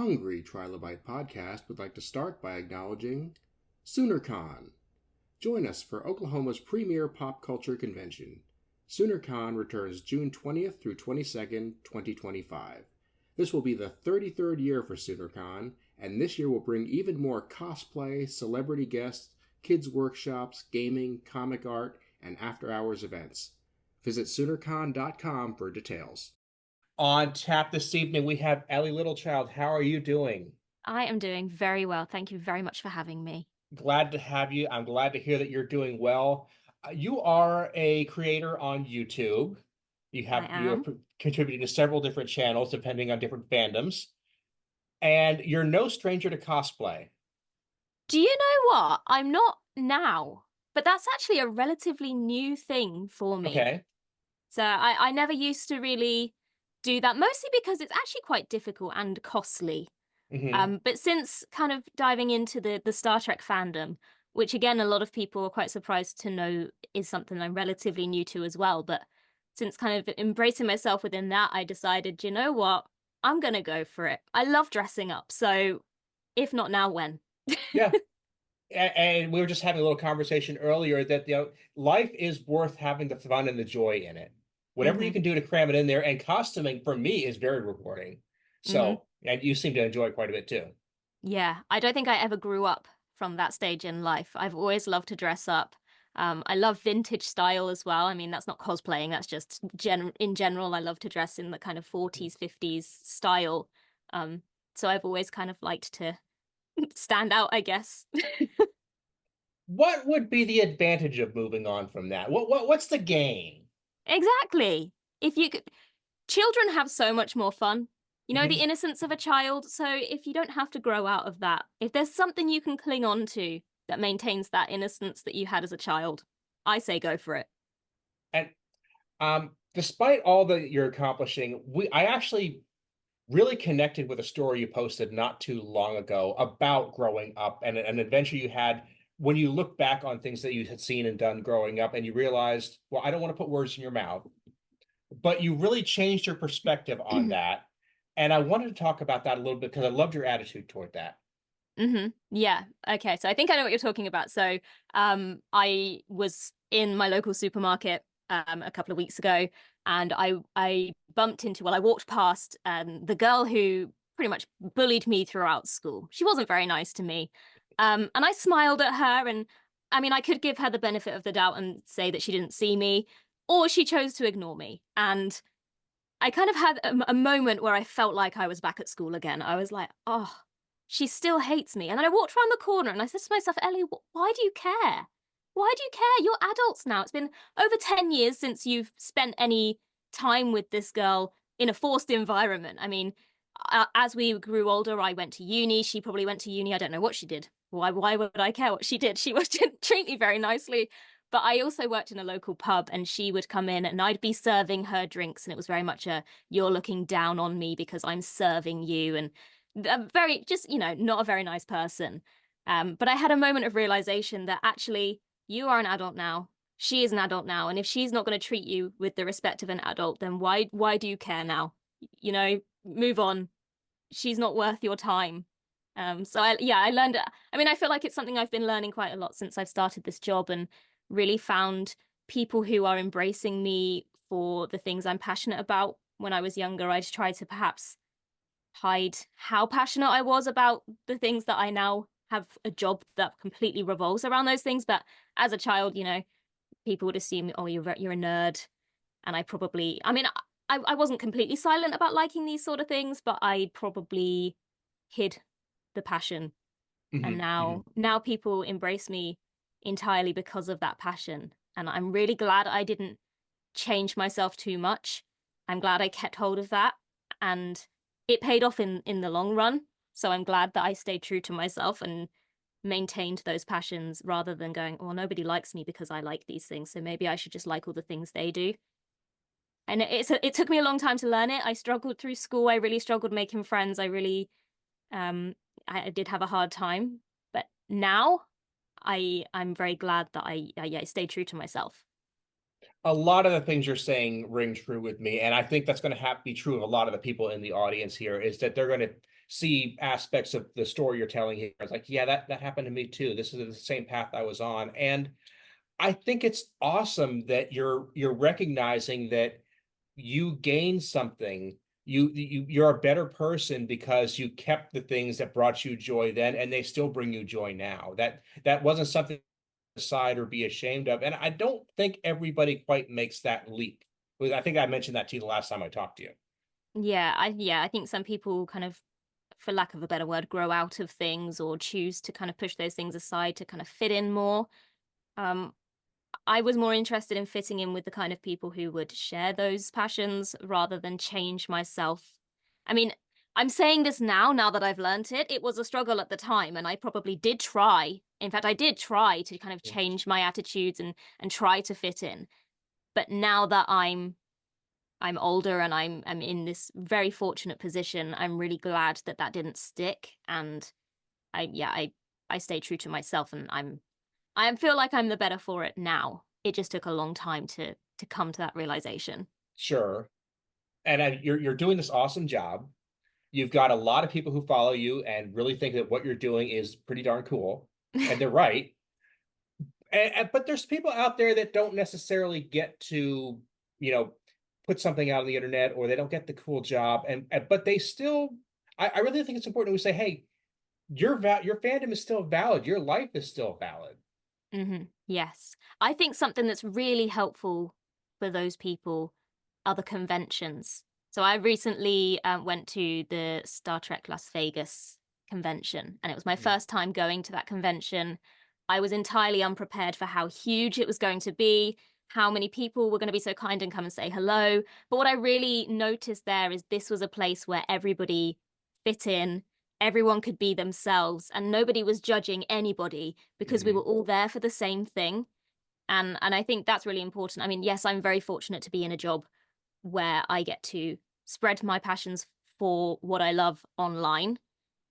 Hungry Trilobye podcast would like to start by acknowledging Soonercon. Join us for Oklahoma's premier pop culture convention. Soonercon returns June 20th through 22nd, 2025. This will be the 33rd year for Soonercon, and this year will bring even more cosplay, celebrity guests, kids' workshops, gaming, comic art, and after-hours events. Visit Soonercon.com for details. On tap this evening, we have Ellie Littlechild. How are you doing? I am doing very well. Thank you very much for having me. Glad to have you. I'm glad to hear that you're doing well. You are a creator on YouTube. You are contributing to several different channels depending on different fandoms. And you're no stranger to cosplay. Do you know what? I'm not now, but that's actually a relatively new thing for me. Okay. So I never used to really do that, mostly because it's actually quite difficult and costly. Mm-hmm. But since kind of diving into the Star Trek fandom, which again, a lot of people are quite surprised to know is something I'm relatively new to as well. But since kind of embracing myself within that, I decided, you know what? I'm going to go for it. I love dressing up. So if not now, when? Yeah. And we were just having a little conversation earlier that life is worth having the fun and the joy in it. Whatever you can do to cram it in there, and costuming for me is very rewarding. So, and you seem to enjoy it quite a bit too. Yeah, I don't think I ever grew up from that stage in life. I've always loved to dress up. I love vintage style as well. I mean, that's not cosplaying, that's just in general. I love to dress in the kind of 40s, 50s style. So I've always kind of liked to stand out, I guess. What would be the advantage of moving on from that? What's the gain? Exactly. If you could, children have so much more fun. You know, the innocence of a child. So if you don't have to grow out of that, if there's something you can cling on to that maintains that innocence that you had as a child, I say go for it. And despite all that you're accomplishing, I actually really connected with a story you posted not too long ago about growing up and an adventure you had when you look back on things that you had seen and done growing up, and you realized, well, I don't want to put words in your mouth, but you really changed your perspective on that. And I wanted to talk about that a little bit because I loved your attitude toward that. Yeah. Okay. So I think I know what you're talking about. So I was in my local supermarket a couple of weeks ago, and I bumped into, well, I walked past the girl who pretty much bullied me throughout school. She wasn't very nice to me. And I smiled at her, and I mean, I could give her the benefit of the doubt and say that she didn't see me, or she chose to ignore me. And I kind of had a moment where I felt like I was back at school again. I was like, oh, she still hates me. And then I walked around the corner and I said to myself, Ellie, why do you care? Why do you care? You're adults now. It's been over 10 years since you've spent any time with this girl in a forced environment. I mean, as we grew older, I went to uni. She probably went to uni. I don't know what she did. Why would I care what she did? She didn't treat me very nicely. But I also worked in a local pub, and she would come in and I'd be serving her drinks. And it was very much you're looking down on me because I'm serving you. And very, just, you know, not a very nice person. But I had a moment of realization that actually you are an adult now. She is an adult now. And if she's not going to treat you with the respect of an adult, then why do you care now? You know, move on. She's not worth your time. So I learned, I mean, I feel like it's something I've been learning quite a lot since I've started this job, and really found people who are embracing me for the things I'm passionate about. When I was younger, I'd try to perhaps hide how passionate I was about the things that I now have a job that completely revolves around those things. But as a child, you know, people would assume, oh, you're a nerd. And I mean, I wasn't completely silent about liking these sort of things, but I probably hid the passion. And now people embrace me entirely because of that passion. And I'm really glad I didn't change myself too much. I'm glad I kept hold of that, and it paid off in the long run. So I'm glad that I stayed true to myself and maintained those passions, rather than going, well, nobody likes me because I like these things, so maybe I should just like all the things they do. And it took me a long time to learn it. I struggled through school. I really struggled making friends. I really I did have a hard time. But now I'm very glad that I stayed true to myself. A lot of the things you're saying ring true with me, and I think that's going to be true of a lot of the people in the audience here, is that they're going to see aspects of the story you're telling here. It's like, yeah, that happened to me too. This is the same path I was on. And I think it's awesome that you're recognizing that you gained something. You're a better person because you kept the things that brought you joy then, and they still bring you joy now. That wasn't something to decide or be ashamed of. And I don't think everybody quite makes that leap. I think I mentioned that to you the last time I talked to you. Yeah, I think some people kind of, for lack of a better word, grow out of things or choose to kind of push those things aside to kind of fit in more. I was more interested in fitting in with the kind of people who would share those passions rather than change myself. I mean, I'm saying this now that I've learnt it. It was a struggle at the time, and I probably did try. In fact, I did try to kind of change my attitudes and try to fit in. But now that I'm older and I'm in this very fortunate position, I'm really glad that that didn't stick, and I stay true to myself, and I feel like I'm the better for it now. It just took a long time to come to that realization. Sure. And you're doing this awesome job. You've got a lot of people who follow you and really think that what you're doing is pretty darn cool, and they're right. But there's people out there that don't necessarily get to, put something out on the internet, or they don't get the cool job, and but they still. I really think it's important we say, hey, your fandom is still valid. Your life is still valid. Yes. I think something that's really helpful for those people are the conventions. So I recently went to the Star Trek Las Vegas convention, and it was my first time going to that convention. I was entirely unprepared for how huge it was going to be, how many people were going to be so kind and come and say hello. But what I really noticed there is this was a place where everybody fit in, everyone could be themselves, and nobody was judging anybody because we were all there for the same thing. And I think that's really important. I mean, yes, I'm very fortunate to be in a job where I get to spread my passions for what I love online.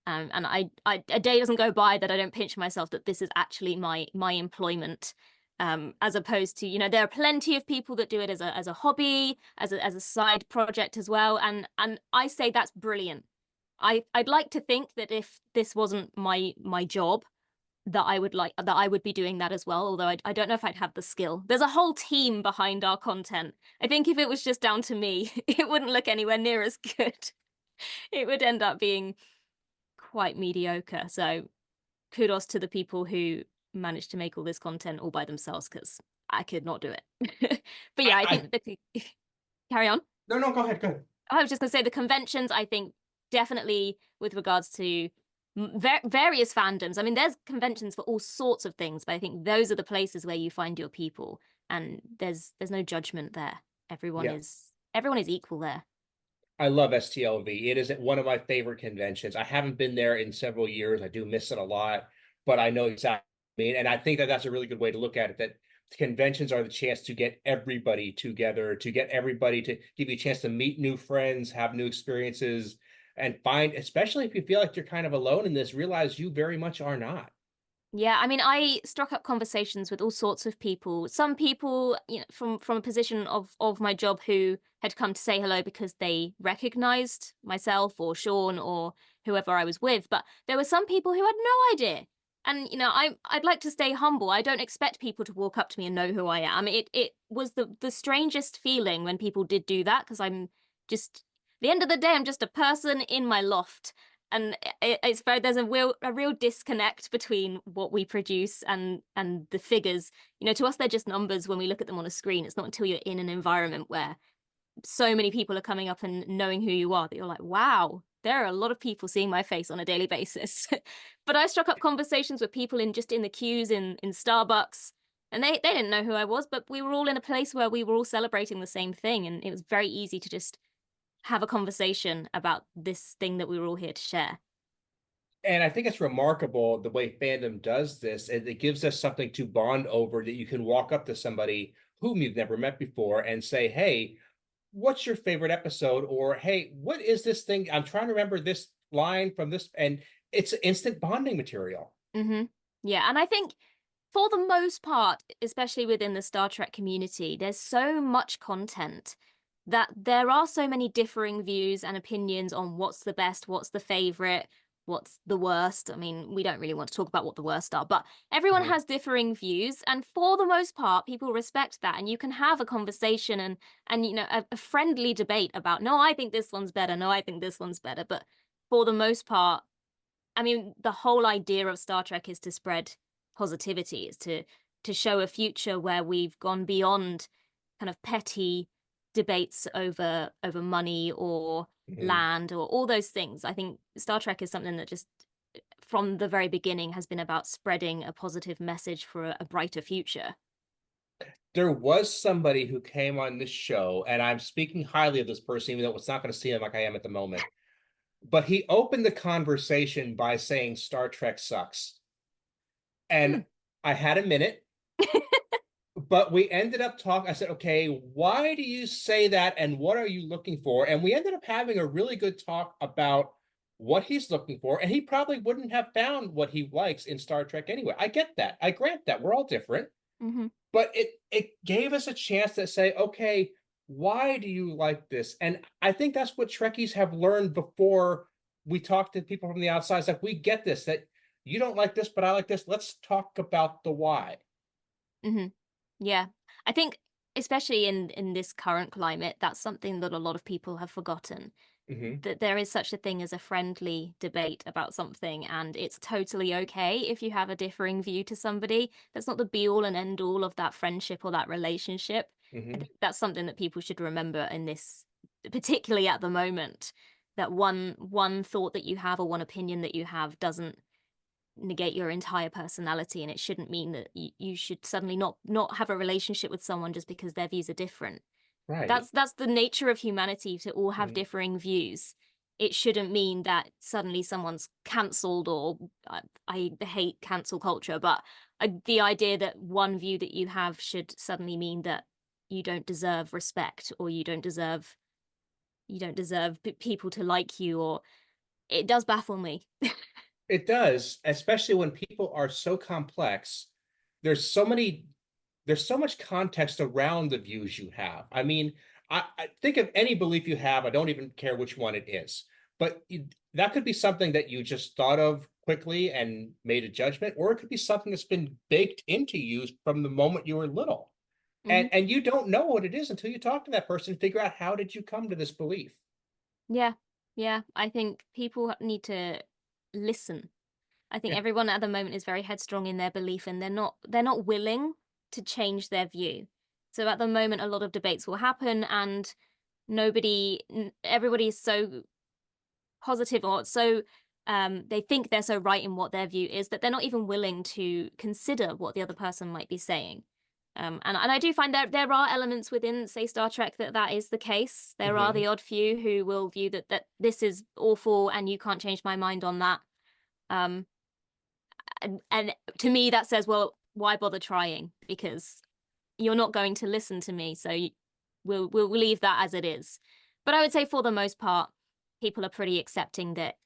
And a day doesn't go by that I don't pinch myself that this is actually my employment. As opposed to, there are plenty of people that do it as a hobby, as a side project as well. And I say that's brilliant. I'd like to think that if this wasn't my job, that I would be doing that as well, although I don't know if I'd have the skill. There's a whole team behind our content. I think if it was just down to me, it wouldn't look anywhere near as good. It would end up being quite mediocre. So kudos to the people who managed to make all this content all by themselves, because I could not do it. But yeah, I think carry on. No, go ahead. I was just going to say the conventions, I think definitely with regards to various fandoms. I mean, there's conventions for all sorts of things, but I think those are the places where you find your people, and there's no judgment there. Everyone is equal there. I love STLV. It is one of my favorite conventions. I haven't been there in several years. I do miss it a lot, but I know exactly what I mean. And I think that that's a really good way to look at it, that conventions are the chance to get everybody together, to get everybody to give you a chance to meet new friends, have new experiences, and find, especially if you feel like you're kind of alone in this, realize you very much are not. Yeah, I mean, I struck up conversations with all sorts of people. Some people, from a position of my job, who had come to say hello because they recognized myself or Sean or whoever I was with. But there were some people who had no idea. And I'd like to stay humble. I don't expect people to walk up to me and know who I am. It was the strangest feeling when people did do that, because I'm just, at the end of the day, I'm just a person in my loft. And there's a real disconnect between what we produce and the figures. To us, they're just numbers when we look at them on a screen. It's not until you're in an environment where so many people are coming up and knowing who you are that you're like, wow, there are a lot of people seeing my face on a daily basis. But I struck up conversations with people in the queues in Starbucks, and they didn't know who I was, but we were all in a place where we were all celebrating the same thing, and it was very easy to just have a conversation about this thing that we were all here to share. And I think it's remarkable the way fandom does this. It gives us something to bond over, that you can walk up to somebody whom you've never met before and say, hey, what's your favorite episode? Or, hey, what is this thing? I'm trying to remember this line from this. And it's instant bonding material. Yeah, and I think for the most part, especially within the Star Trek community, there's so much content that there are so many differing views and opinions on what's the best, what's the favorite, what's the worst. I mean, we don't really want to talk about what the worst are, but everyone has differing views, and for the most part, people respect that, and you can have a conversation and you know, a friendly debate about, no, I think this one's better, no, I think this one's better. But for the most part, I mean, the whole idea of Star Trek is to spread positivity, is to show a future where we've gone beyond kind of petty debates over money or land or all those things. I think Star Trek is something that just from the very beginning has been about spreading a positive message for a brighter future. There was somebody who came on this show, and I'm speaking highly of this person, even though it's not going to see him like I am at the moment. But he opened the conversation by saying Star Trek sucks. And I had a minute, but we ended up talking. I said, okay, why do you say that? And what are you looking for? And we ended up having a really good talk about what he's looking for. And he probably wouldn't have found what he likes in Star Trek anyway. I get that. I grant that. We're all different. But it gave us a chance to say, okay, why do you like this? And I think that's what Trekkies have learned before we talk to people from the outside. It's like, we get this, that you don't like this, but I like this. Let's talk about the why. Yeah, I think especially in this current climate, that's something that a lot of people have forgotten. That there is such a thing as a friendly debate about something, and it's totally okay if you have a differing view to somebody. That's not the be all and end all of that friendship or that relationship. I think that's something that people should remember in this, particularly at the moment, that one thought that you have or one opinion that you have doesn't negate your entire personality, and it shouldn't mean that you should suddenly not have a relationship with someone just because their views are different. Right. That's the nature of humanity, to all have differing views. It shouldn't mean that suddenly someone's cancelled, or I hate cancel culture, but the idea that one view that you have should suddenly mean that you don't deserve respect, or you don't deserve people to like you, or it does baffle me. It does, especially when people are so complex. There's so much context around the views you have. I mean, I think of any belief you have, I don't even care which one it is, but that could be something that you just thought of quickly and made a judgment, or it could be something that's been baked into you from the moment you were little. And you don't know what it is until you talk to that person and figure out, how did you come to this belief? Yeah, I think people need to listen. I think Yeah. everyone at the moment is very headstrong in their belief, and they're not willing to change their view. So at the moment, a lot of debates will happen, and everybody is so positive, or so they think they're so right in what their view is, that they're not even willing to consider what the other person might be saying. And I do find there are elements within, say, Star Trek that is the case. There are the odd few who will view that this is awful and you can't change my mind on that. And to me that says, well, why bother trying? Because you're not going to listen to me, so we'll leave that as it is. But I would say for the most part, people are pretty accepting that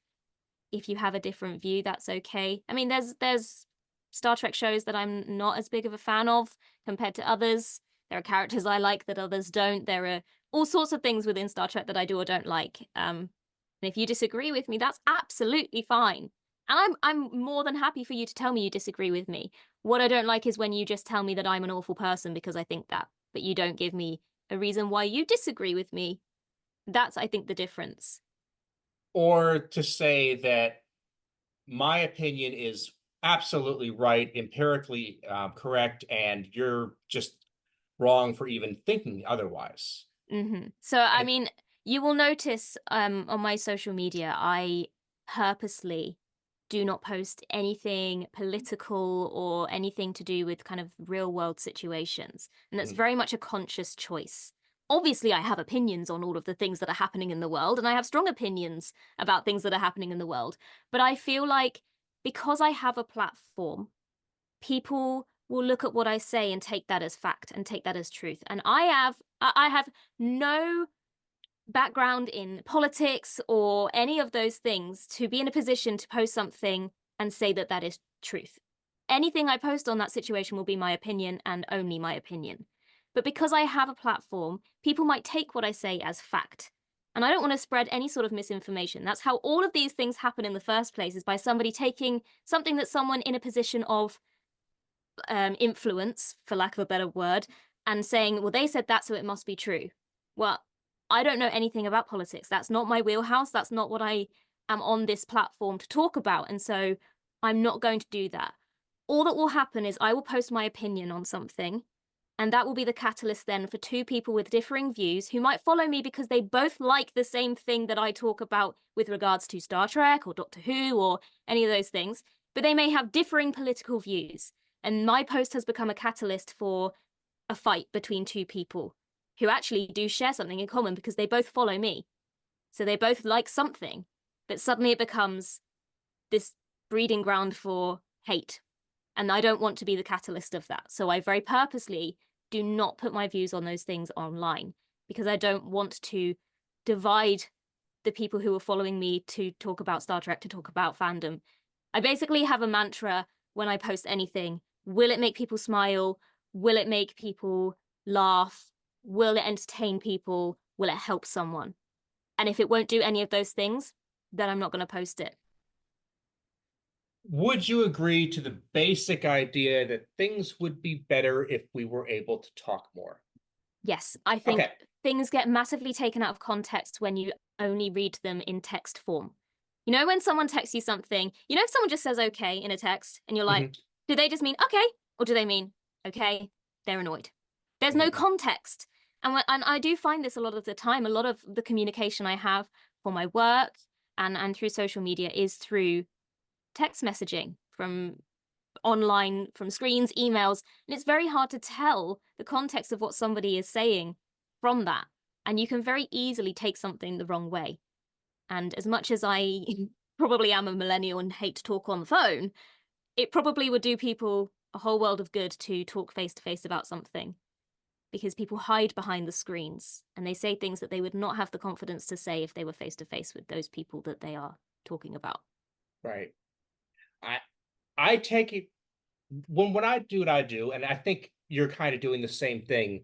if you have a different view, that's okay. I mean, there's Star Trek shows that I'm not as big of a fan of compared to others. There are characters I like that others don't. There are all sorts of things within Star Trek that I do or don't like. And if you disagree with me, that's absolutely fine. And I'm more than happy for you to tell me you disagree with me. What I don't like is when you just tell me that I'm an awful person because I think that, but you don't give me a reason why you disagree with me. That's, I think, the difference. Or to say that my opinion is absolutely right, empirically correct, and you're just wrong for even thinking otherwise. So, I mean, you will notice on my social media, I purposely do not post anything political or anything to do with kind of real world situations. And that's very much a conscious choice. Obviously, I have opinions on all of the things that are happening in the world, and I have strong opinions about things that are happening in the world. But I feel like because I have a platform, people will look at what I say and take that as fact and take that as truth. And I have no background in politics or any of those things to be in a position to post something and say that that is truth. Anything I post on that situation will be my opinion and only my opinion. But because I have a platform, people might take what I say as fact. And I don't want to spread any sort of misinformation. That's how all of these things happen in the first place, is by somebody taking something that someone in a position of influence, for lack of a better word, and saying, well, they said that, so it must be true. Well, I don't know anything about politics. That's not my wheelhouse. That's not what I am on this platform to talk about. And so I'm not going to do that. All that will happen is I will post my opinion on something, and that will be the catalyst then for two people with differing views who might follow me because they both like the same thing that I talk about with regards to Star Trek or Doctor Who or any of those things, but they may have differing political views. And my post has become a catalyst for a fight between two people who actually do share something in common because they both follow me. So they both like something, but suddenly it becomes this breeding ground for hate. And I don't want to be the catalyst of that. So I very purposely do not put my views on those things online, because I don't want to divide the people who are following me to talk about Star Trek, to talk about fandom. I basically have a mantra when I post anything. Will it make people smile? Will it make people laugh? Will it entertain people? Will it help someone? And if it won't do any of those things, then I'm not going to post it. Would you agree to the basic idea that things would be better if we were able to talk more? Yes, I think things get massively taken out of context when you only read them in text form. You know, when someone texts you something, you know, if someone just says okay in a text and you're like, do they just mean okay? Or do they mean okay, they're annoyed? There's no context. And I do find this a lot of the time. A lot of the communication I have for my work and through social media is through text messaging, from online, from screens, emails, and it's very hard to tell the context of what somebody is saying from that. And you can very easily take something the wrong way. And as much as I probably am a millennial and hate to talk on the phone, it probably would do people a whole world of good to talk face to face about something, because people hide behind the screens and they say things that they would not have the confidence to say if they were face to face with those people that they are talking about. Right. I take it when I do what I do, and I think you're kind of doing the same thing.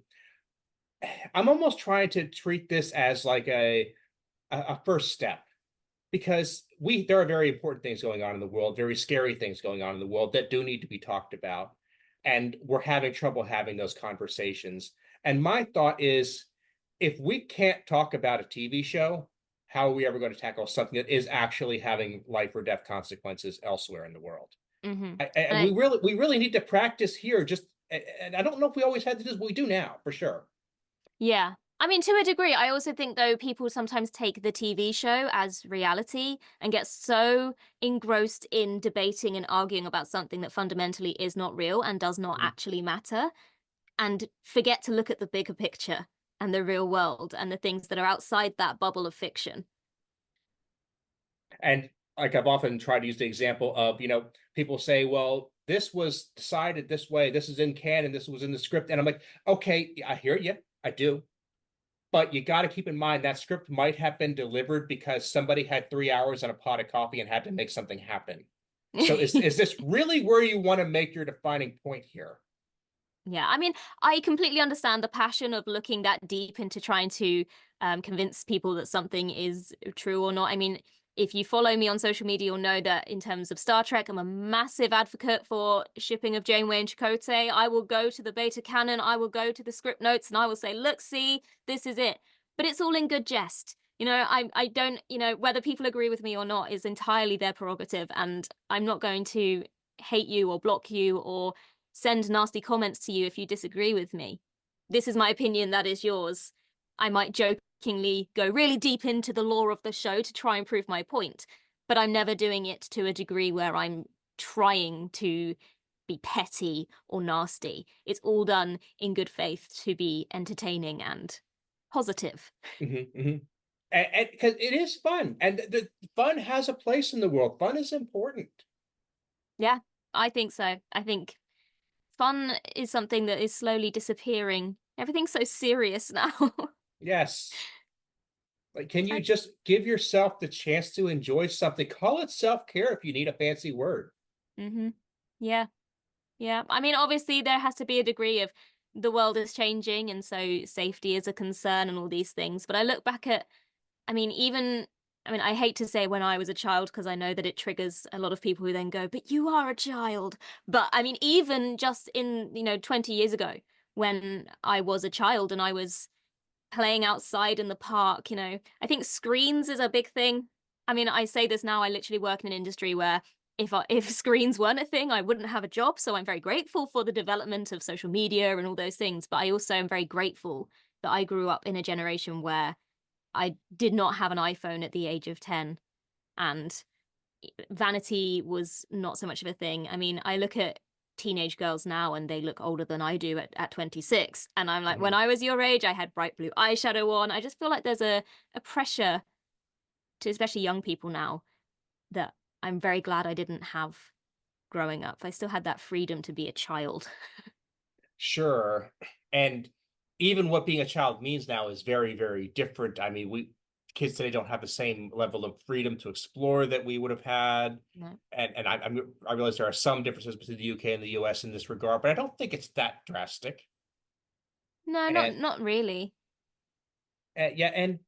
I'm almost trying to treat this as like a first step, because there are very important things going on in the world, very scary things going on in the world that do need to be talked about, and we're having trouble having those conversations. And my thought is, if we can't talk about a TV show, how are we ever going to tackle something that is actually having life or death consequences elsewhere in the world? And we really need to practice here. And I don't know if we always had to do this, but we do now, for sure. Yeah. I mean, to a degree, I also think, though, people sometimes take the TV show as reality and get so engrossed in debating and arguing about something that fundamentally is not real and does not actually matter, and forget to look at the bigger picture and the real world and the things that are outside that bubble of fiction. And like, I've often tried to use the example of, people say, well, this was decided this way, this is in canon, this was in the script. And I'm like, okay, I hear you, I do. But you got to keep in mind that script might have been delivered because somebody had 3 hours and a pot of coffee and had to make something happen. So is this really where you want to make your defining point here? Yeah, I mean, I completely understand the passion of looking that deep into trying to convince people that something is true or not. I mean, if you follow me on social media, you'll know that in terms of Star Trek, I'm a massive advocate for shipping of Janeway and Chakotay. I will go to the beta canon, I will go to the script notes, and I will say, look, see, this is it. But it's all in good jest. I don't, whether people agree with me or not is entirely their prerogative. And I'm not going to hate you or block you or send nasty comments to you if you disagree with me. This is my opinion, that is yours. I might jokingly go really deep into the lore of the show to try and prove my point, but I'm never doing it to a degree where I'm trying to be petty or nasty. It's all done in good faith to be entertaining and positive. And because it is fun, and the fun has a place in the world. Fun is important. Yeah, I think so. I think fun is something that is slowly disappearing. Everything's so serious now. Yes. Like, can you just give yourself the chance to enjoy something? Call it self-care if you need a fancy word. Yeah. I mean, obviously there has to be a degree of the world is changing, and so safety is a concern and all these things. But I look back at, I mean, I hate to say when I was a child, because I know that it triggers a lot of people who then go, but you are a child. But I mean, even just in, 20 years ago, when I was a child and I was playing outside in the park, I think screens is a big thing. I mean, I say this now, I literally work in an industry where if screens weren't a thing, I wouldn't have a job. So I'm very grateful for the development of social media and all those things. But I also am very grateful that I grew up in a generation where I did not have an iPhone at the age of 10, and vanity was not so much of a thing. I mean, I look at teenage girls now and they look older than I do at 26. And I'm like, when I was your age, I had bright blue eyeshadow on. I just feel like there's a pressure to especially young people now that I'm very glad I didn't have growing up. I still had that freedom to be a child. Sure. And even what being a child means now is very, very different. I mean, kids today don't have the same level of freedom to explore that we would have had. No. And I realize there are some differences between the UK and the US in this regard, but I don't think it's that drastic. No, And not really. yeah, and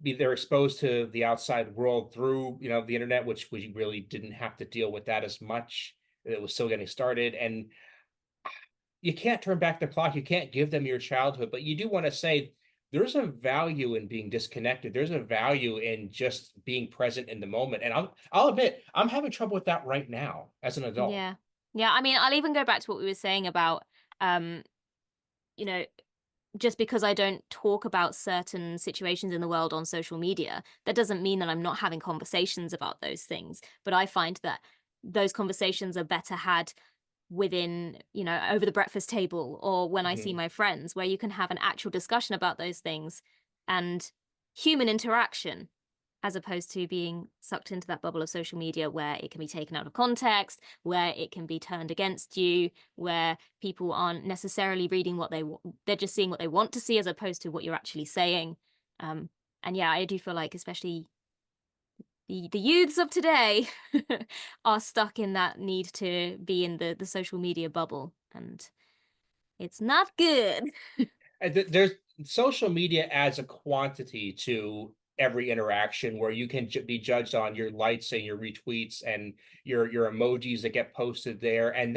they're exposed to the outside world through, the internet, which we really didn't have to deal with that as much. It was still getting started, and you can't turn back the clock. You can't give them your childhood, but you do want to say there's a value in being disconnected. There's a value in just being present in the moment. And I'll admit, I'm having trouble with that right now as an adult. Yeah. Yeah. I mean, I'll even go back to what we were saying about, um, you know, just because I don't talk about certain situations in the world on social media, that doesn't mean that I'm not having conversations about those things. But I find that those conversations are better had within, over the breakfast table or when I see my friends, where you can have an actual discussion about those things and human interaction, as opposed to being sucked into that bubble of social media where it can be taken out of context, where it can be turned against you, where people aren't necessarily reading they're just seeing what they want to see as opposed to what you're actually saying. And yeah, I do feel like especially the youths of today are stuck in that need to be in the social media bubble, and it's not good. There's social media adds a quantity to every interaction where you can be judged on your likes and your retweets and your emojis that get posted there. And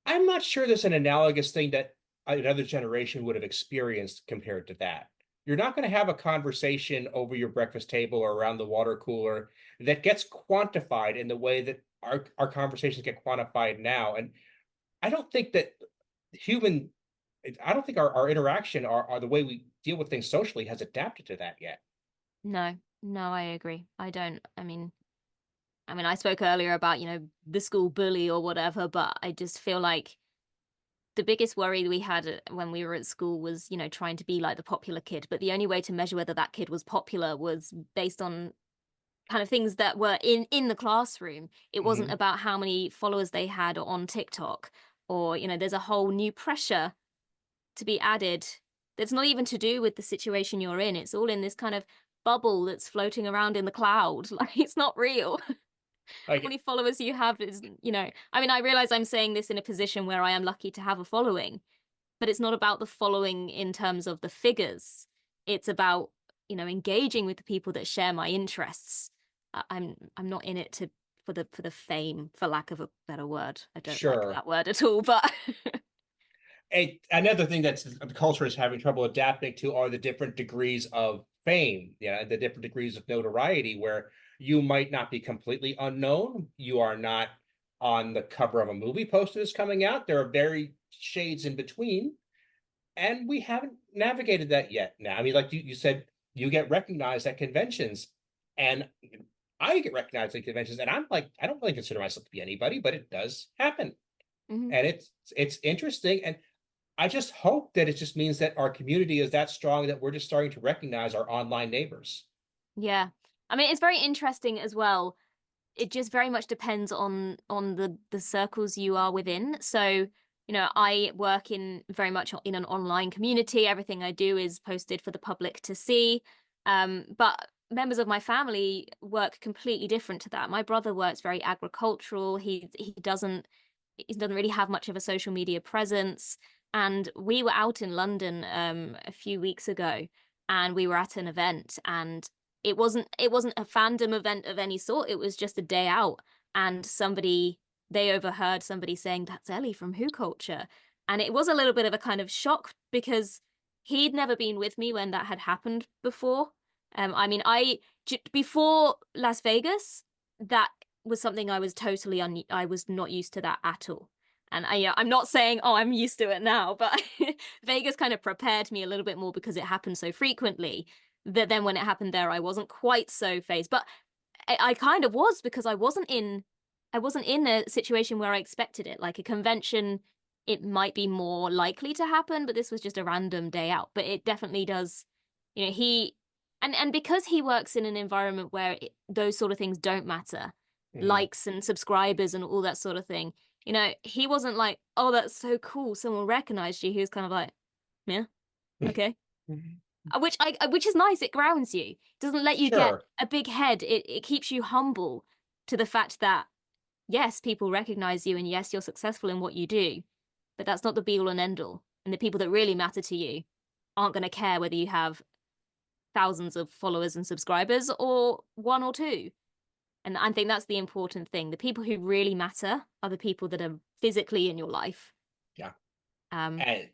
I'm not sure there's an analogous thing that another generation would have experienced compared to that. You're not going to have a conversation over your breakfast table or around the water cooler that gets quantified in the way that our conversations get quantified now. And I don't think that human I don't think our interaction, our the way we deal with things socially has adapted to that yet. No, I agree. I don't. I spoke earlier about, the school bully or whatever, but I just feel like the biggest worry that we had when we were at school was, trying to be like the popular kid. But the only way to measure whether that kid was popular was based on kind of things that were in the classroom. It wasn't about how many followers they had on TikTok, or, there's a whole new pressure to be added that's not even to do with the situation you're in. It's all in this kind of bubble that's floating around in the cloud. Like, it's not real. How many followers you have is, I realize I'm saying this in a position where I am lucky to have a following, but it's not about the following in terms of the figures. It's about, engaging with the people that share my interests. I'm not in it for the fame, for lack of a better word. I don't like that word at all, but another thing that the culture is having trouble adapting to are the different degrees of fame, the different degrees of notoriety, where you might not be completely unknown. You are not on the cover of a movie poster that's coming out. There are very shades in between, and we haven't navigated that yet. Now, I mean, like you said, you get recognized at conventions, and I get recognized at conventions, and I'm like, I don't really consider myself to be anybody, but it does happen. And it's interesting. And I just hope that it just means that our community is that strong that we're just starting to recognize our online neighbors. Yeah. I mean, it's very interesting as well. It just very much depends on the circles you are within. So, I work in very much in an online community. Everything I do is posted for the public to see. But members of my family work completely different to that. My brother works very agricultural. He doesn't he doesn't really have much of a social media presence. And we were out in London a few weeks ago, and we were at an event, and it wasn't a fandom event of any sort. It was just a day out, and they overheard somebody saying, "That's Ellie from WhoCulture." And it was a little bit of a kind of shock because he'd never been with me when that had happened before. I mean, before Las Vegas, that was something I was I was not used to that at all. And I'm not saying, oh, I'm used to it now, but Vegas kind of prepared me a little bit more because it happened so frequently that then when it happened there, I wasn't quite so phased. But I kind of was, because I wasn't in a situation where I expected it. Like a convention, it might be more likely to happen, but this was just a random day out. But it definitely does, and because he works in an environment where those sort of things don't matter, likes and subscribers and all that sort of thing. He wasn't like, oh, that's so cool, someone recognized you. He was kind of like, yeah, okay. Which is nice. It grounds you. It doesn't let you get a big head. It keeps you humble to the fact that, yes, people recognize you, and yes, you're successful in what you do, but that's not the be all and end all. And the people that really matter to you aren't going to care whether you have thousands of followers and subscribers or one or two. And I think that's the important thing. The people who really matter are the people that are physically in your life. Yeah. And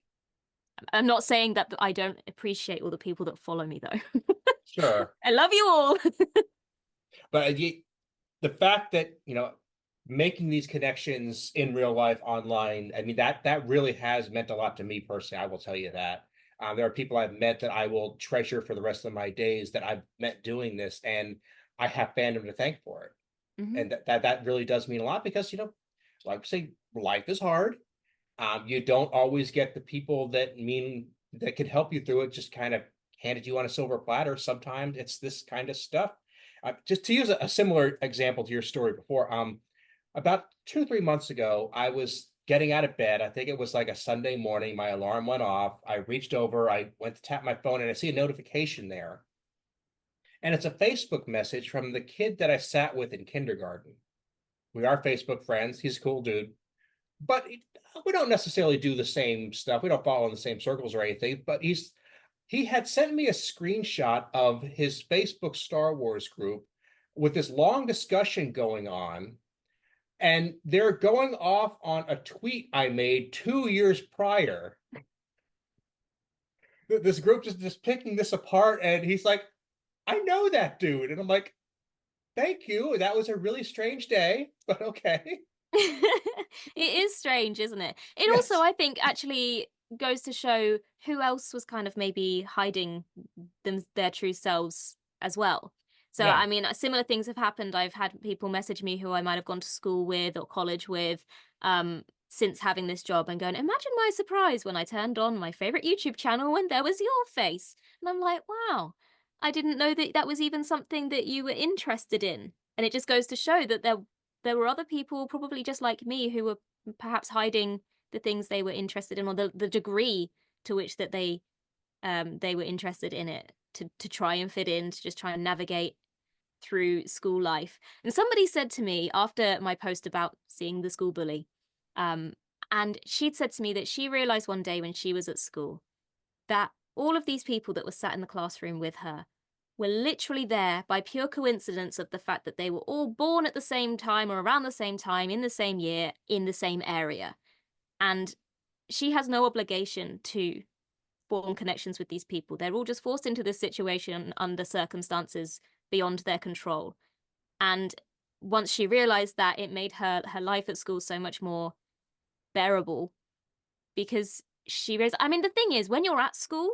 I'm not saying that I don't appreciate all the people that follow me, though. Sure. I love you all. But the fact that, making these connections in real life online, I mean, that really has meant a lot to me personally. I will tell you that. There are people I've met that I will treasure for the rest of my days that I've met doing this, and I have fandom to thank for it. Mm-hmm. And that really does mean a lot because, like I say, life is hard. You don't always get the people that could help you through it just kind of handed you on a silver platter. Sometimes it's this kind of stuff. Just to use a similar example to your story before, about 2 or 3 months ago, I was getting out of bed. I think it was like a Sunday morning. My alarm went off. I reached over, I went to tap my phone, and I see a notification there. And it's a Facebook message from the kid that I sat with in kindergarten. We are Facebook friends. He's a cool dude. But we don't necessarily do the same stuff. We don't follow in the same circles or anything. But he had sent me a screenshot of his Facebook Star Wars group with this long discussion going on. And they're going off on a tweet I made 2 years prior. This group just picking this apart, and he's like, I know that dude. And I'm like, thank you. That was a really strange day, but okay. It is strange, isn't it? It Yes. also, I think, actually goes to show who else was kind of maybe hiding their true selves as well. So, Yeah. I mean, similar things have happened. I've had people message me who I might have gone to school with or college with since having this job, and going, imagine my surprise when I turned on my favorite YouTube channel and there was your face. And I'm like, wow, I didn't know that was even something that you were interested in. And it just goes to show that there were other people probably just like me who were perhaps hiding the things they were interested in, or the degree to which that they were interested in it, to try and fit in, to just try and navigate through school life. And somebody said to me after my post about seeing the school bully, and she'd said to me that she realized one day when she was at school that all of these people that were sat in the classroom with her were literally there by pure coincidence of the fact that they were all born at the same time or around the same time in the same year in the same area. And she has no obligation to form connections with these people. They're all just forced into this situation under circumstances beyond their control. And once she realized that, it made her life at school so much more bearable, because she realized, I mean, the thing is, when you're at school,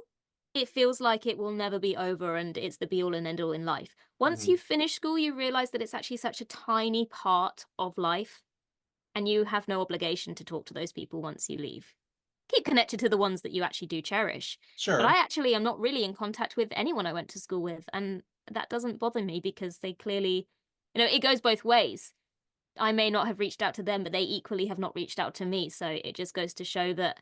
it feels like it will never be over and it's the be all and end all in life. Once you finish school, you realize that it's actually such a tiny part of life, and you have no obligation to talk to those people once you leave. Keep connected to the ones that you actually do cherish. Sure. But I actually am not really in contact with anyone I went to school with, and that doesn't bother me because they clearly, it goes both ways. I may not have reached out to them, but they equally have not reached out to me. So it just goes to show that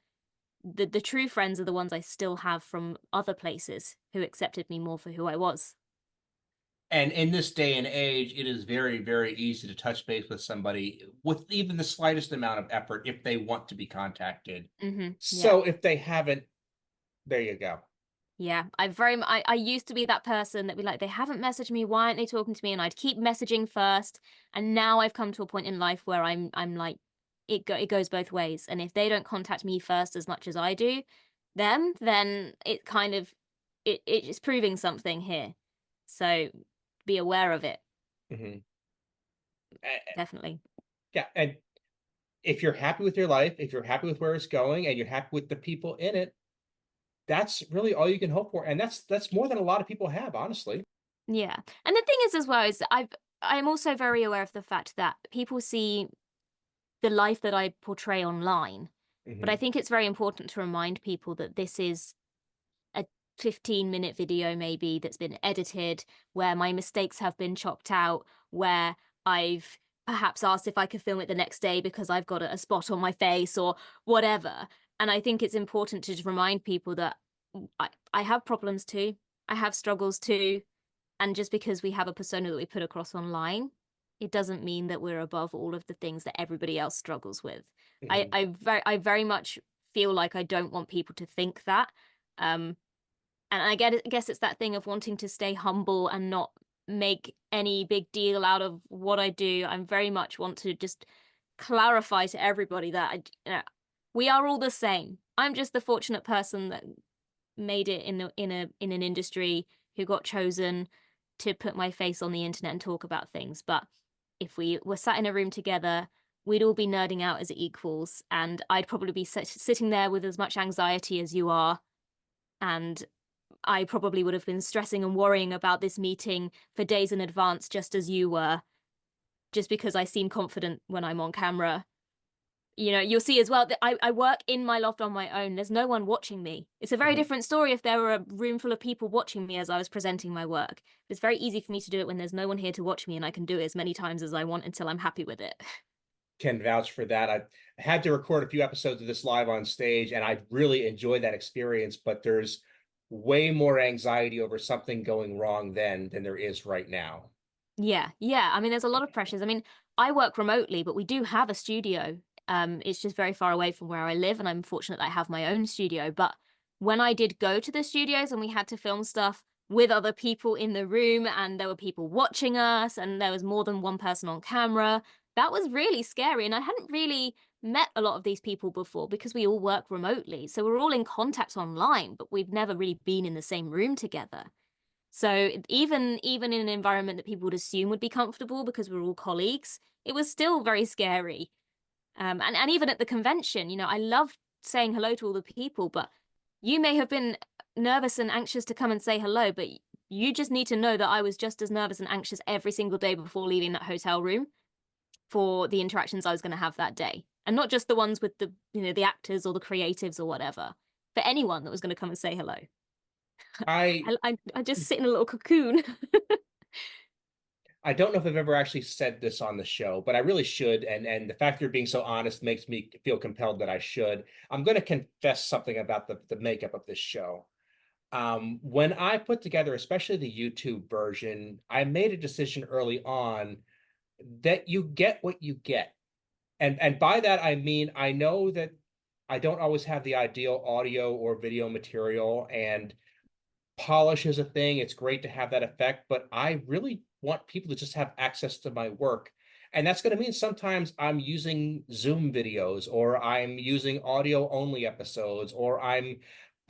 the true friends are the ones I still have from other places who accepted me more for who I was. And in this day and age, it is very, very easy to touch base with somebody with even the slightest amount of effort if they want to be contacted. Yeah. So if they haven't, there you go. Yeah, I used to be that person that be like, they haven't messaged me, why aren't they talking to me? And I'd keep messaging first. And now I've come to a point in life where I'm like, it goes both ways. And if they don't contact me first as much as I do them, then it kind of it's proving something here. So be aware of it. Mm-hmm. Definitely. Yeah, and if you're happy with your life, if you're happy with where it's going, and you're happy with the people in it, that's really all you can hope for. And that's more than a lot of people have, honestly. Yeah. And the thing is as well is that I'm also very aware of the fact that people see the life that I portray online. But I Mm-hmm. think it's very important to remind people that this is a 15-minute video maybe that's been edited, where my mistakes have been chopped out, where I've perhaps asked if I could film it the next day because I've got a spot on my face or whatever. And I think it's important to just remind people that I have problems too. I have struggles too. And just because we have a persona that we put across online, it doesn't mean that we're above all of the things that everybody else struggles with. Mm-hmm. I very much feel like I don't want people to think that. And guess it's that thing of wanting to stay humble and not make any big deal out of what I do. I very much want to just clarify to everybody that we are all the same. I'm just the fortunate person that made it in an industry who got chosen to put my face on the internet and talk about things. But if we were sat in a room together, we'd all be nerding out as equals, and I'd probably be sitting there with as much anxiety as you are, and I probably would have been stressing and worrying about this meeting for days in advance, just as you were, just because I seem confident when I'm on camera. You'll see as well that I work in my loft on my own. There's no one watching me. It's a very Mm-hmm. different story if there were a room full of people watching me as I was presenting my work. It's very easy for me to do it when there's no one here to watch me, and I can do it as many times as I want until I'm happy with it. Can vouch for that. I had to record a few episodes of this live on stage, and I really enjoyed that experience, but there's way more anxiety over something going wrong then than there is right now. Yeah, yeah. I mean, there's a lot of pressures. I mean, I work remotely, but we do have a studio. It's just very far away from where I live, and I'm fortunate that I have my own studio. But when I did go to the studios and we had to film stuff with other people in the room, and there were people watching us, and there was more than one person on camera, that was really scary. And I hadn't really met a lot of these people before because we all work remotely. So we're all in contact online, but we've never really been in the same room together. So even in an environment that people would assume would be comfortable because we're all colleagues, it was still very scary. And even at the convention, I loved saying hello to all the people, but you may have been nervous and anxious to come and say hello, but you just need to know that I was just as nervous and anxious every single day before leaving that hotel room for the interactions I was going to have that day. And not just the ones with the actors or the creatives or whatever, for anyone that was going to come and say hello. I I just sit in a little cocoon. I don't know if I've ever actually said this on the show, but I really should. And the fact you're being so honest makes me feel compelled that I should. I'm going to confess something about the makeup of this show. When I put together, especially the YouTube version, I made a decision early on that you get what you get. And by that I mean I know that I don't always have the ideal audio or video material, and polish is a thing. It's great to have that effect, but I really want people to just have access to my work. And that's going to mean sometimes I'm using Zoom videos, or I'm using audio only episodes, or I'm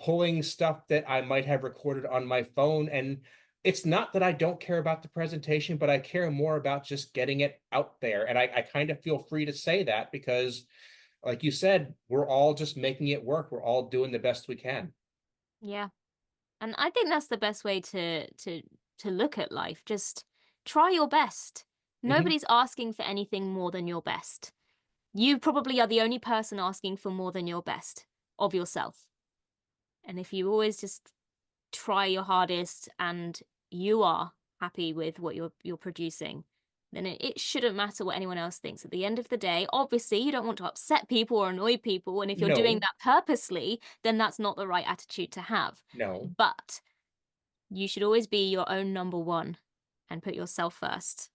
pulling stuff that I might have recorded on my phone. And it's not that I don't care about the presentation, but I care more about just getting it out there. And I kind of feel free to say that because, like you said, we're all just making it work. We're all doing the best we can. Yeah. And I think that's the best way to look at life. Just try your best. Mm-hmm. Nobody's asking for anything more than your best. You probably are the only person asking for more than your best of yourself. And if you always just try your hardest and you are happy with what you're producing, then it shouldn't matter what anyone else thinks. At the end of the day, obviously, you don't want to upset people or annoy people. And if you're doing No, that purposely, then that's not the right attitude to have. no. But you should always be your own number one. and put yourself first.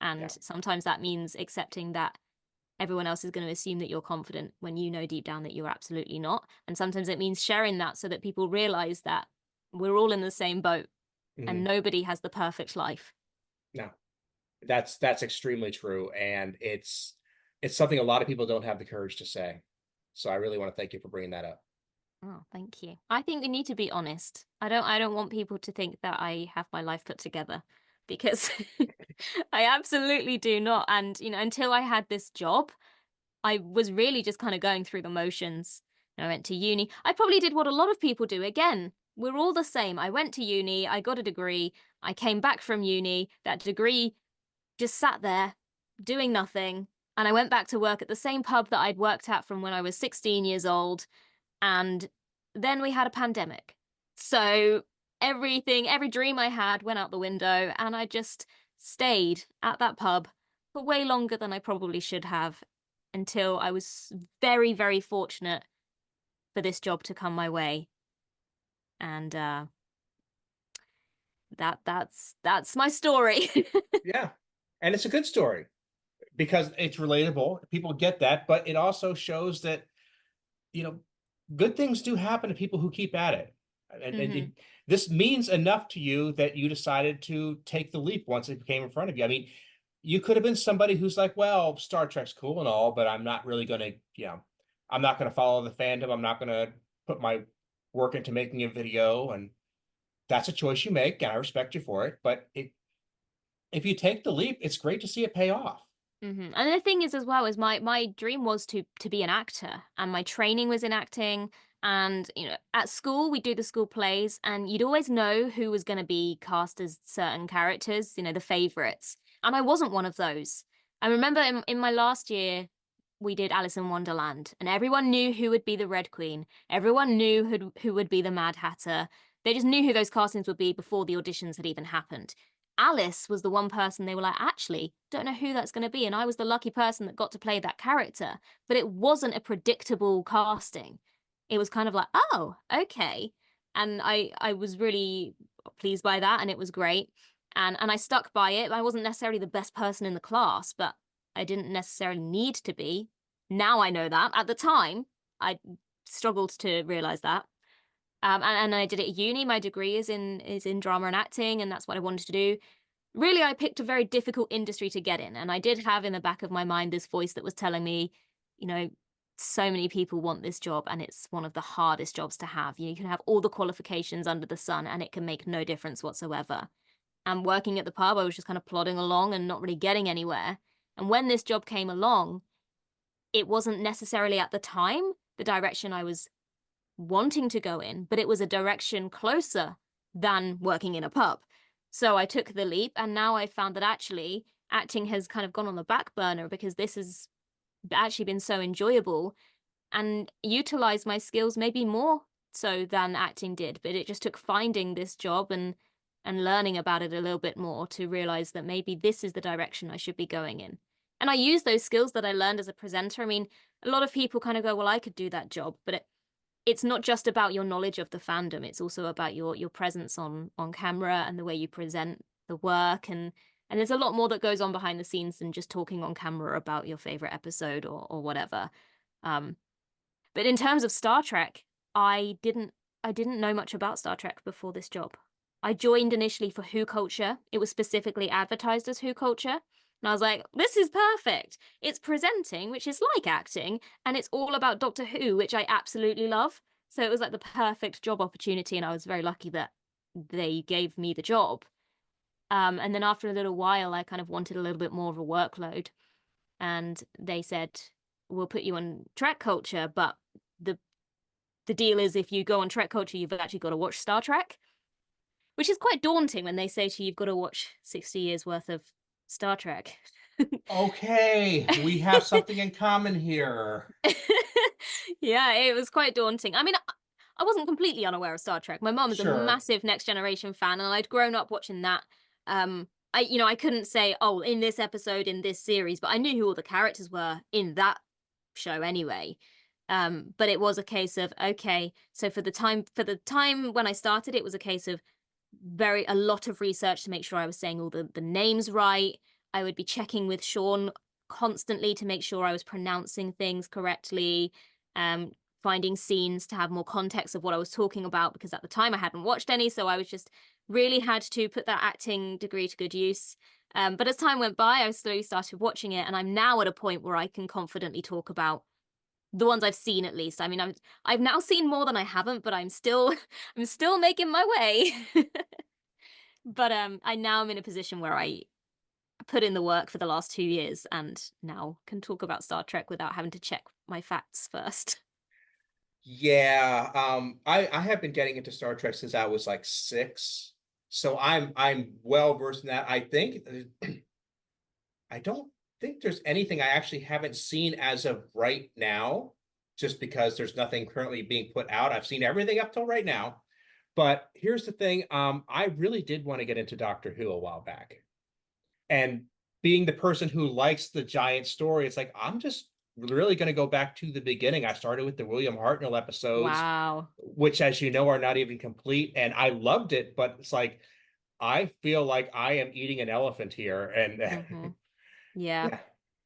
And Yeah. sometimes that means accepting that everyone else is going to assume that you're confident when you know deep down that you're absolutely not. And sometimes it means sharing that so that people realize that we're all in the same boat and nobody has the perfect life. No, that's extremely true. And it's something a lot of people don't have the courage to say. So I really want to thank you for bringing that up. Oh, thank you. I think we need to be honest. I don't want people to think that I have my life put together, because I absolutely do not. And, you know, until I had this job, I was really just kind of going through the motions. I went to uni. I probably did what a lot of people do. Again, we're all the same. I went to uni, I got a degree, I came back from uni, that degree just sat there doing nothing. And I went back to work at the same pub that I'd worked at from when I was 16 years old. And then we had a pandemic. So every dream I had went out the window, and I just stayed at that pub for way longer than I probably should have, until I was very, very fortunate for this job to come my way. And that's my story. Yeah. And it's a good story because it's relatable. People get that, but it also shows that, you know, good things do happen to people who keep at it. And this means enough to you that you decided to take the leap once it came in front of you. I mean, you could have been somebody who's like, well, Star Trek's cool and all, but I'm not really going to, I'm not going to follow the fandom. I'm not going to put my work into making a video. And that's a choice you make, and I respect you for it. But if you take the leap, it's great to see it pay off. And the thing is, as well, is my dream was to be an actor, and my training was in acting. And, you know, at school we do the school plays, and you'd always know who was going to be cast as certain characters, you know, the favorites. And I wasn't one of those. I remember in my last year we did Alice in Wonderland, and everyone knew who would be the Red Queen. Everyone knew who would be the Mad Hatter. They just knew who those castings would be before the auditions had even happened. Alice was the one person they were like, actually, don't know who that's going to be. And I was the lucky person that got to play that character. But it wasn't a predictable casting. It was kind of like, oh, okay. And I was really pleased by that, and it was great. And I stuck by it. I wasn't necessarily the best person in the class, but I didn't necessarily need to be. Now I know that. At the time, I struggled to realize that. And I did it at uni. My degree is in drama and acting, and that's what I wanted to do. Really, I picked a very difficult industry to get in, and I did have in the back of my mind this voice that was telling me, you know, so many people want this job, and it's one of the hardest jobs to have. You can have all the qualifications under the sun, and it can make no difference whatsoever. And working at the pub, I was just kind of plodding along and not really getting anywhere. And when this job came along, it wasn't necessarily at the time the direction I was wanting to go in, but it was a direction closer than working in a pub. So I took the leap, and now I found that actually acting has kind of gone on the back burner because this has actually been so enjoyable and utilized my skills maybe more so than acting did. But it just took finding this job and learning about it a little bit more to realize that maybe this is the direction I should be going in. And I use those skills that I learned as a presenter. I mean, a lot of people kind of go, well, I could do that job, but it's not just about your knowledge of the fandom. It's also about your presence on camera and the way you present the work. And there's a lot more that goes on behind the scenes than just talking on camera about your favorite episode or whatever. But in terms of Star Trek, I didn't know much about Star Trek before this job. I joined initially for WhoCulture. It was specifically advertised as WhoCulture. And I was like, this is perfect. It's presenting, which is like acting, and it's all about Doctor Who, which I absolutely love. So it was like the perfect job opportunity, and I was very lucky that they gave me the job. And then after a little while, I kind of wanted a little bit more of a workload. And they said, we'll put you on TrekCulture, but the deal is if you go on TrekCulture, you've actually got to watch Star Trek, which is quite daunting when they say to you, you've got to watch 60 years worth of Star Trek. Okay, we have something in common here. Yeah, it was quite daunting. I mean, I wasn't completely unaware of Star Trek. My mom is a massive Next Generation fan, and I'd grown up watching that. I couldn't say, oh, in this episode, in this series, but I knew who all the characters were in that show anyway. But it was a case of, okay, so for the time when I started, it was a case of a lot of research to make sure I was saying all the names right. I would be checking with Sean constantly to make sure I was pronouncing things correctly, finding scenes to have more context of what I was talking about, because at the time I hadn't watched any, so I was just really had to put that acting degree to good use. But as time went by, I slowly started watching it, and I'm now at a point where I can confidently talk about the ones I've seen, at least. I mean, I've now seen more than I haven't, but I'm still I'm still making my way. But I now am in a position where I put in the work for the last 2 years and now can talk about Star Trek without having to check my facts first. Yeah, I have been getting into Star Trek since I was like 6, so I'm well versed in that. I think I don't think there's anything I actually haven't seen as of right now, just because there's nothing currently being put out. I've seen everything up till right now. But here's the thing, I really did want to get into Doctor Who a while back. And being the person who likes the giant story, it's like, I'm just really going to go back to the beginning. I started with the William Hartnell episodes, Wow. which, as you know, are not even complete. And I loved it, but it's like, I feel like I am eating an elephant here. And Mhm. Yeah. yeah.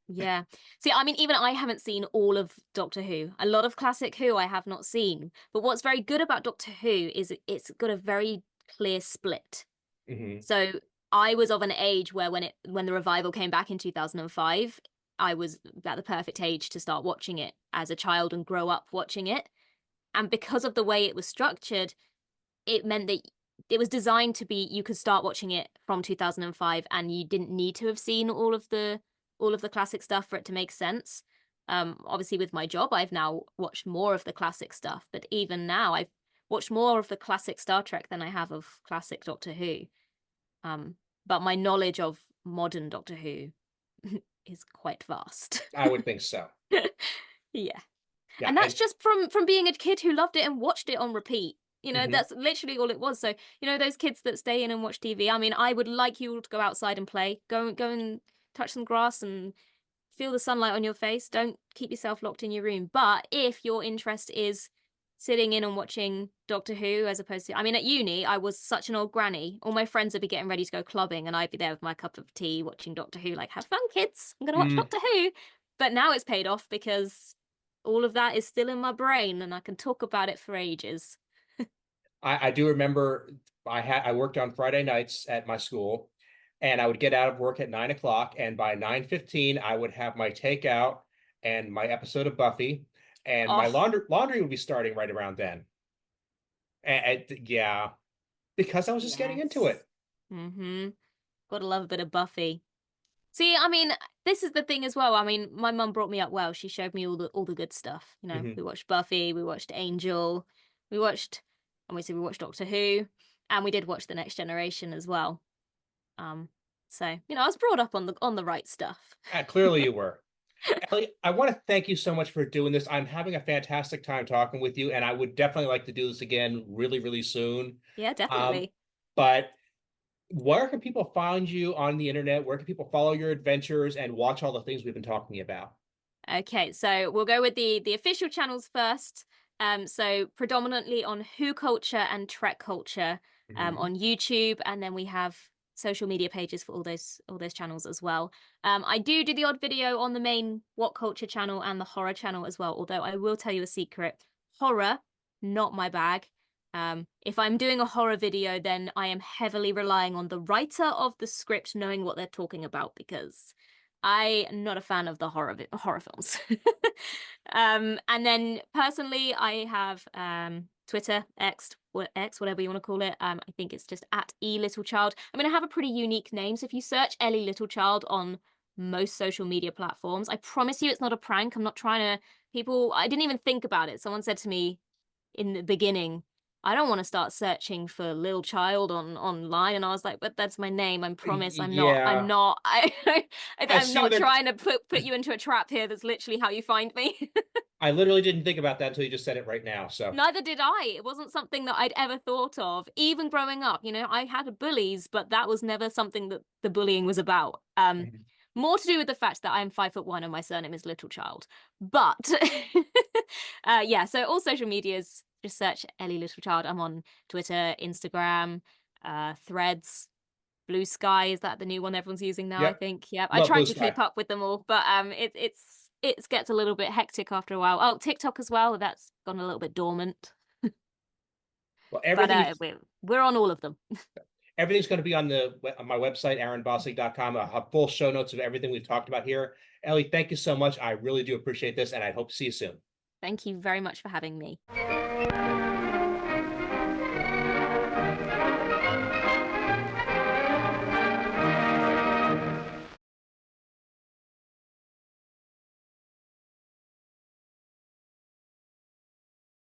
Yeah. See, I mean, even I haven't seen all of Doctor Who. A lot of classic Who I have not seen. But what's very good about Doctor Who is it's got a very clear split. Mhm. So I was of an age where when the revival came back in 2005, I was at the perfect age to start watching it as a child and grow up watching it. And because of the way it was structured, it meant that it was designed to be you could start watching it from 2005 and you didn't need to have seen all of the classic stuff for it to make sense. Obviously with my job I've now watched more of the classic stuff, but even now I've watched more of the classic Star Trek than I have of classic Doctor Who. But my knowledge of modern Doctor Who is quite vast. I would think so. Yeah. Yeah. And that's And just from being a kid who loved it and watched it on repeat. mhm. That's literally all it was. So, those kids that stay in and watch TV, I mean, I would like you all to go outside and play. Go and touch some grass and feel the sunlight on your face. Don't keep yourself locked in your room. But if your interest is sitting in and watching Doctor Who as opposed to, I mean, at uni, I was such an old granny. All my friends would be getting ready to go clubbing and I'd be there with my cup of tea watching Doctor Who, like, have fun, kids. I'm going to watch Mm, Doctor Who. But now it's paid off because all of that is still in my brain and I can talk about it for ages. I do remember I worked on Friday nights at my school, and I would get out of work at 9 o'clock, and by 9:15 I would have my takeout and my episode of Buffy, and my Oh, laundry would be starting right around then. And yeah, because I was just getting into yes. it. Mm-hmm. Gotta love a bit of Buffy. See, I mean, this is the thing as well. I mean, my mum brought me up well. She showed me all the good stuff. Mhm. We watched Buffy, we watched Angel, we watched obviously we watched Doctor Who, and we did watch The Next Generation as well. So I was brought up on the right stuff. Clearly you were. Ellie, I want to thank you so much for doing this. I'm having a fantastic time talking with you, and I would definitely like to do this again really, really soon. Yeah, Um, definitely. but where can people find you on the internet? Where can people follow your adventures and watch all the things we've been talking about? Okay, so we'll go with the official channels first. So predominantly on WhoCulture and TrekCulture, Mhm. on YouTube, and then we have social media pages for all those channels as well. I do the odd video on the main What Culture channel and the horror channel as well. Although I will tell you a secret, horror not my bag. If I'm doing a horror video, then I am heavily relying on the writer of the script knowing what they're talking about because I am not a fan of the horror films. And then personally, I have Twitter, X, whatever you want to call it. I think it's just at Littlechild. I mean, I have a pretty unique name. So if you search Ellie Littlechild on most social media platforms, I promise you it's not a prank. I'm not trying to people. I didn't even think about it. Someone said to me in the beginning, I don't want to start searching for Lil Child online, and I was like, but that's my name. I promise I'm not. I'm Yeah, not. I I'm see not what they're. trying to put you into a trap here. That's literally how you find me. I literally didn't think about that until you just said it right now. So, Neither did I. It wasn't something that I'd ever thought of. Even growing up, I had bullies, but that was never something that the bullying was about. mhm. More to do with the fact that I'm 5'1" and my surname is Littlechild. But yeah, so all social medias, just search Ellie Littlechild. I'm on Twitter, Instagram. Threads, Blue Sky, is that the new one everyone's using now? I Yep. think. Yep. I Love tried Blue to Sky. keep up with them all, but it gets a little bit hectic after a while. Oh, TikTok as well. That's gone a little bit dormant. Well, But we're on all of them. everything's going to be on my website, aaronbossig.com. I'll have full show notes of everything we've talked about here. Ellie, thank you so much. I really do appreciate this, and I hope to see you soon. Thank you very much for having me.